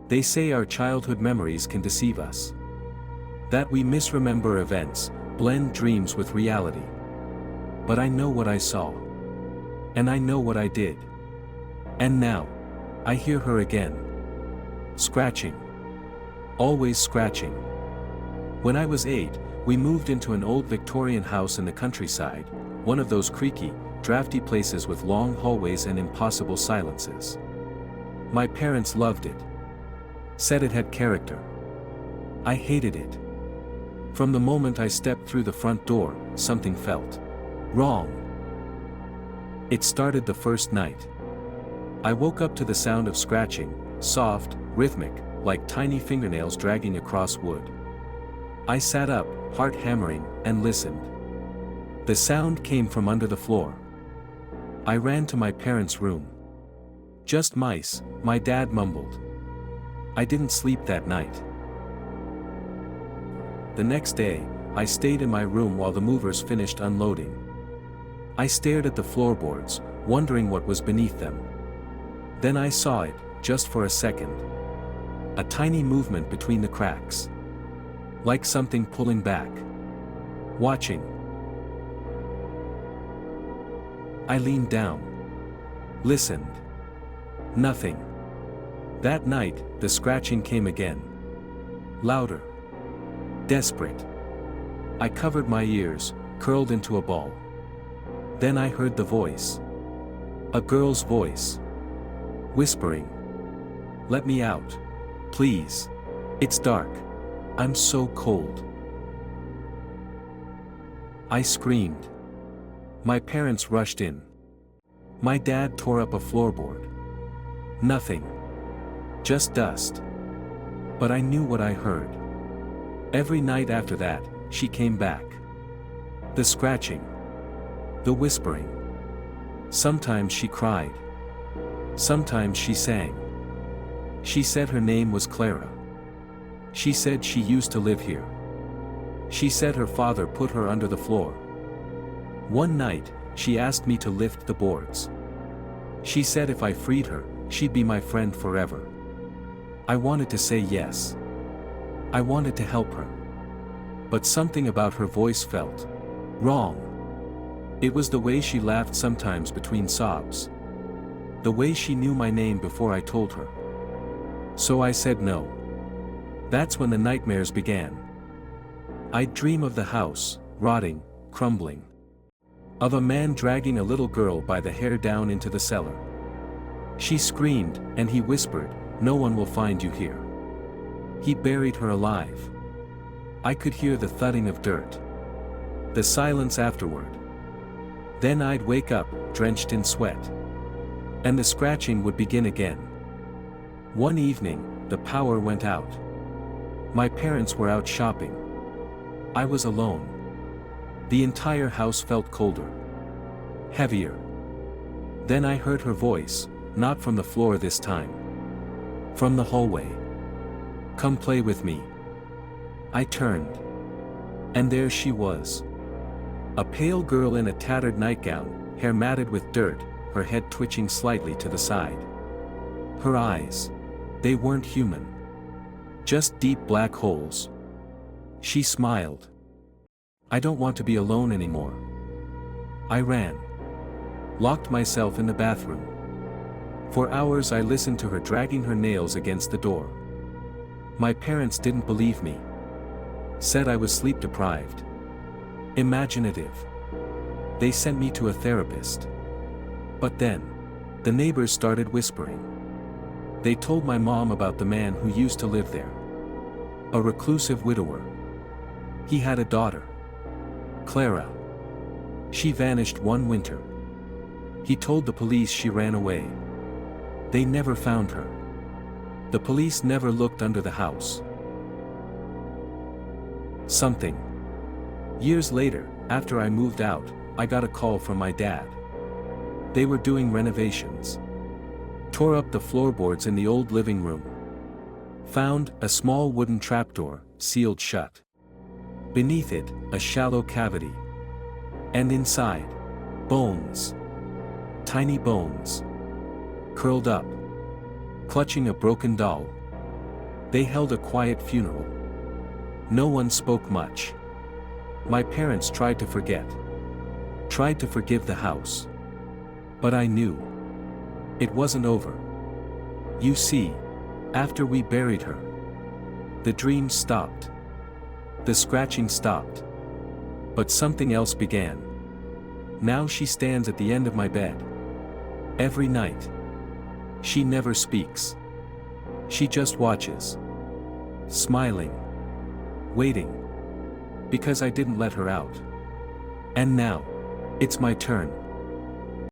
They say our childhood memories can deceive us. That we misremember events, blend dreams with reality. But I know what I saw. And I know what I did. And now, I hear her again. Scratching. Always scratching. When I was 8, we moved into an old Victorian house in the countryside, one of those creaky, drafty places with long hallways and impossible silences. My parents loved it. Said it had character. I hated it. From the moment I stepped through the front door, something felt wrong. It started the first night. I woke up to the sound of scratching, soft, rhythmic, like tiny fingernails dragging across wood. I sat up, heart hammering, and listened. The sound came from under the floor. I ran to my parents' room. Just mice, my dad mumbled. I didn't sleep that night. The next day, I stayed in my room while the movers finished unloading. I stared at the floorboards, wondering what was beneath them. Then I saw it, just for a second. A tiny movement between the cracks. Like something pulling back. Watching. I leaned down. Listened. Nothing. That night, the scratching came again. Louder. Desperate. I covered my ears, curled into a ball. Then I heard the voice. A girl's voice. Whispering. Let me out. Please. It's dark. I'm so cold. I screamed. My parents rushed in. My dad tore up a floorboard. Nothing. Just dust. But I knew what I heard. Every night after that, she came back. The scratching. The whispering. Sometimes she cried. Sometimes she sang. She said her name was Clara. She said she used to live here. She said her father put her under the floor. One night, she asked me to lift the boards. She said if I freed her, she'd be my friend forever. I wanted to say yes. I wanted to help her. But something about her voice felt wrong. It was the way she laughed sometimes between sobs. The way she knew my name before I told her. So I said no. That's when the nightmares began. I'd dream of the house, rotting, crumbling. Of a man dragging a little girl by the hair down into the cellar. She screamed, and he whispered, "No one will find you here." He buried her alive. I could hear the thudding of dirt. The silence afterward. Then I'd wake up, drenched in sweat. And the scratching would begin again. One evening, the power went out. My parents were out shopping. I was alone. The entire house felt colder. Heavier. Then I heard her voice, not from the floor this time. From the hallway. "Come play with me." I turned. And there she was. A pale girl in a tattered nightgown, hair matted with dirt, her head twitching slightly to the side. Her eyes. They weren't human. Just deep black holes. She smiled. "I don't want to be alone anymore." I ran. Locked myself in the bathroom. For hours I listened to her dragging her nails against the door. My parents didn't believe me. Said I was sleep deprived. Imaginative. They sent me to a therapist. But then, the neighbors started whispering. They told my mom about the man who used to live there. A reclusive widower. He had a daughter. Clara. She vanished one winter. He told the police she ran away. They never found her. The police never looked under the house. Something. Years later, after I moved out, I got a call from my dad. They were doing renovations. Tore up the floorboards in the old living room. Found a small wooden trapdoor, sealed shut. Beneath it, a shallow cavity. And inside, bones. Tiny bones. Curled up. Clutching a broken doll. They held a quiet funeral. No one spoke much. My parents tried to forget. Tried to forgive the house. But I knew. It wasn't over. You see, after we buried her, the dream stopped. The scratching stopped. But something else began. Now she stands at the end of my bed. Every night. She never speaks. She just watches. Smiling. Waiting. Because I didn't let her out. And now, it's my turn.